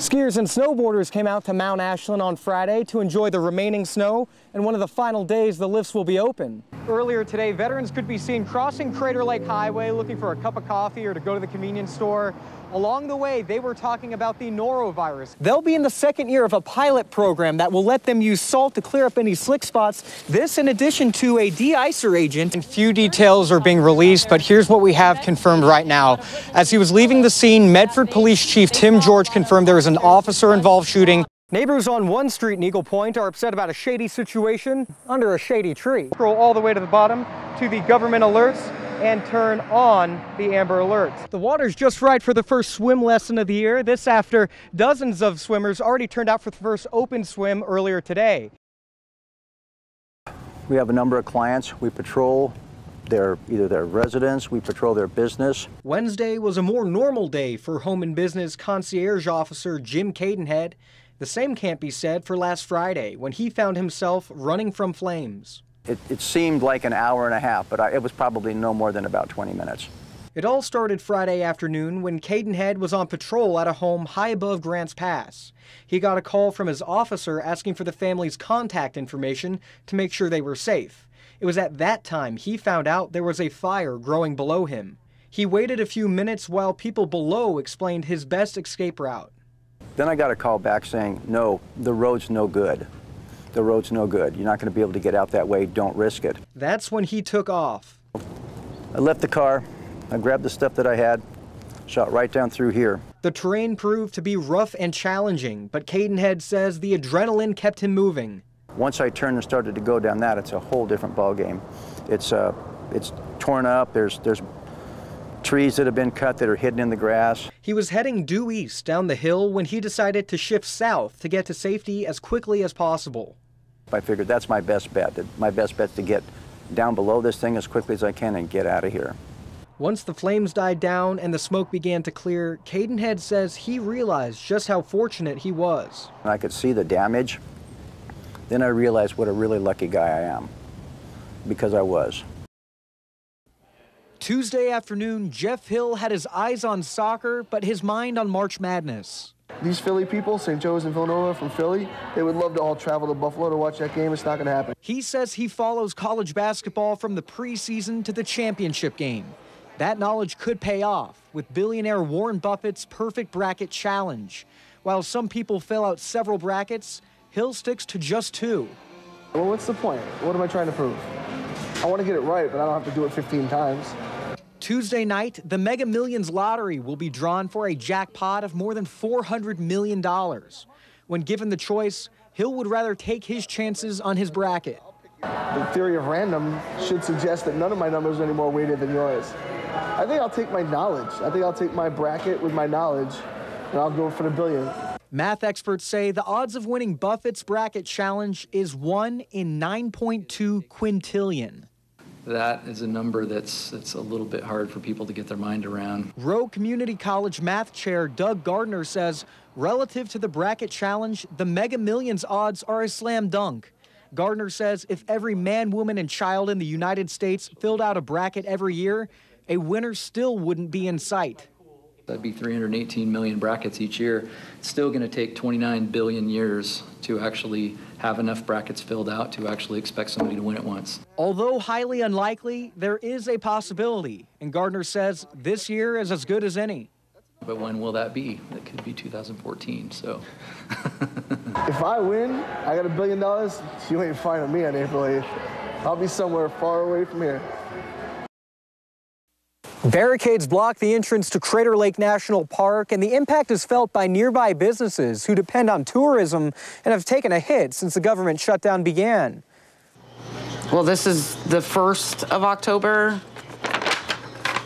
Skiers and snowboarders came out to Mount Ashland on Friday to enjoy the remaining snow, and one of the final days the lifts will be open. Earlier today, veterans could be seen crossing Crater Lake Highway looking for a cup of coffee or to go to the convenience store. Along the way, they were talking about the norovirus. They'll be in the second year of a pilot program that will let them use salt to clear up any slick spots. This in addition to a de-icer agent. And few details are being released, but here's what we have confirmed right now. As he was leaving the scene, Medford Police Chief Tim George confirmed there was an officer-involved shooting. Neighbors on one street in Eagle Point are upset about a shady situation under a shady tree. Scroll all the way to the bottom to the government alerts and turn on the Amber Alerts. The water's just right for the first swim lesson of the year. This after dozens of swimmers already turned out for the first open swim earlier today. We have a number of clients. We patrol either their residence, we patrol their business. Wednesday was a more normal day for home and business concierge officer Jim Cadenhead. The same can't be said for last Friday when he found himself running from flames. It seemed like an hour and a half, but it was probably no more than about 20 minutes. It all started Friday afternoon when Cadenhead was on patrol at a home high above Grants Pass. He got a call from his officer asking for the family's contact information to make sure they were safe. It was at that time he found out there was a fire growing below him. He waited a few minutes while people below explained his best escape route. Then I got a call back saying, no, the road's no good. The road's no good. You're not going to be able to get out that way. Don't risk it. That's when he took off. I left the car. I grabbed the stuff that I had, shot right down through here. The terrain proved to be rough and challenging, but Cadenhead says the adrenaline kept him moving. Once I turned and started to go down that, it's a whole different ball game. It's torn up. There's trees that have been cut that are hidden in the grass. He was heading due east down the hill when he decided to shift south to get to safety as quickly as possible. I figured that's my best bet. My best bet's to get down below this thing as quickly as I can and get out of here. Once the flames died down and the smoke began to clear, Cadenhead says he realized just how fortunate he was. I could see the damage. Then I realized what a really lucky guy I am, because I was. Tuesday afternoon, Jeff Hill had his eyes on soccer, but his mind on March Madness. These Philly people, St. Joe's and Villanova from Philly, they would love to all travel to Buffalo to watch that game. It's not going to happen. He says he follows college basketball from the preseason to the championship game. That knowledge could pay off with billionaire Warren Buffett's perfect bracket challenge. While some people fill out several brackets, Hill sticks to just two. Well, what's the point? What am I trying to prove? I want to get it right, but I don't have to do it 15 times. Tuesday night, the Mega Millions lottery will be drawn for a jackpot of more than $400 million. When given the choice, Hill would rather take his chances on his bracket. The theory of random should suggest that none of my numbers are any more weighted than yours. I think I'll take my knowledge. I think I'll take my bracket with my knowledge, and I'll go for the billion. Math experts say the odds of winning Buffett's bracket challenge is 1 in 9.2 quintillion. That is a number that's a little bit hard for people to get their mind around. Rowe Community College math chair Doug Gardner says, relative to the bracket challenge, the Mega Millions odds are a slam dunk. Gardner says if every man, woman, and child in the United States filled out a bracket every year, a winner still wouldn't be in sight. That'd be 318 million brackets each year. It's still going to take 29 billion years to actually have enough brackets filled out to actually expect somebody to win it once. Although highly unlikely, there is a possibility, and Gardner says this year is as good as any. But when will that be? That could be 2014, so. If I win, I got $1 billion, you ain't finding me on April 8th. I'll be somewhere far away from here. Barricades block the entrance to Crater Lake National Park, and the impact is felt by nearby businesses who depend on tourism and have taken a hit since the government shutdown began. Well, this is the 1st of October,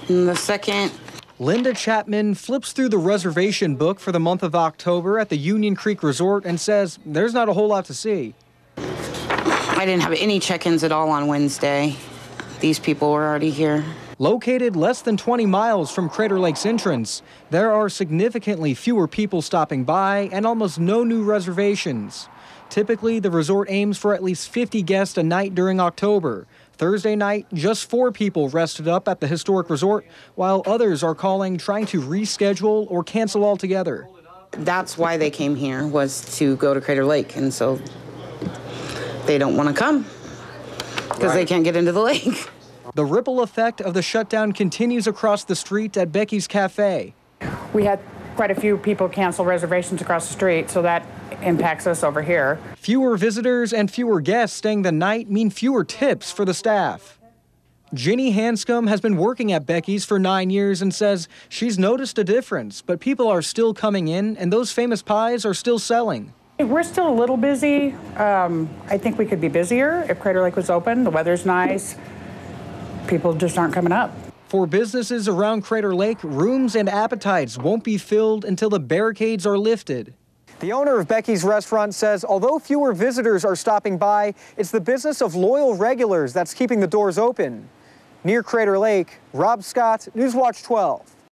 and the 2nd. Linda Chapman flips through the reservation book for the month of October at the Union Creek Resort and says there's not a whole lot to see. I didn't have any check-ins at all on Wednesday. These people were already here. Located less than 20 miles from Crater Lake's entrance, there are significantly fewer people stopping by and almost no new reservations. Typically, the resort aims for at least 50 guests a night during October. Thursday night, just 4 people rested up at the historic resort, while others are calling trying to reschedule or cancel altogether. That's why they came here, was to go to Crater Lake. And so they don't want to come because they can't get into the lake. The ripple effect of the shutdown continues across the street at Becky's Cafe. We had quite a few people cancel reservations across the street, so that impacts us over here. Fewer visitors and fewer guests staying the night mean fewer tips for the staff. Ginny Hanscom has been working at Becky's for 9 years and says she's noticed a difference, but people are still coming in and those famous pies are still selling. We're still a little busy. I think we could be busier if Crater Lake was open. The weather's nice. People just aren't coming up. For businesses around Crater Lake, rooms and appetites won't be filled until the barricades are lifted. The owner of Becky's restaurant says although fewer visitors are stopping by, it's the business of loyal regulars that's keeping the doors open. Near Crater Lake, Rob Scott, Newswatch 12.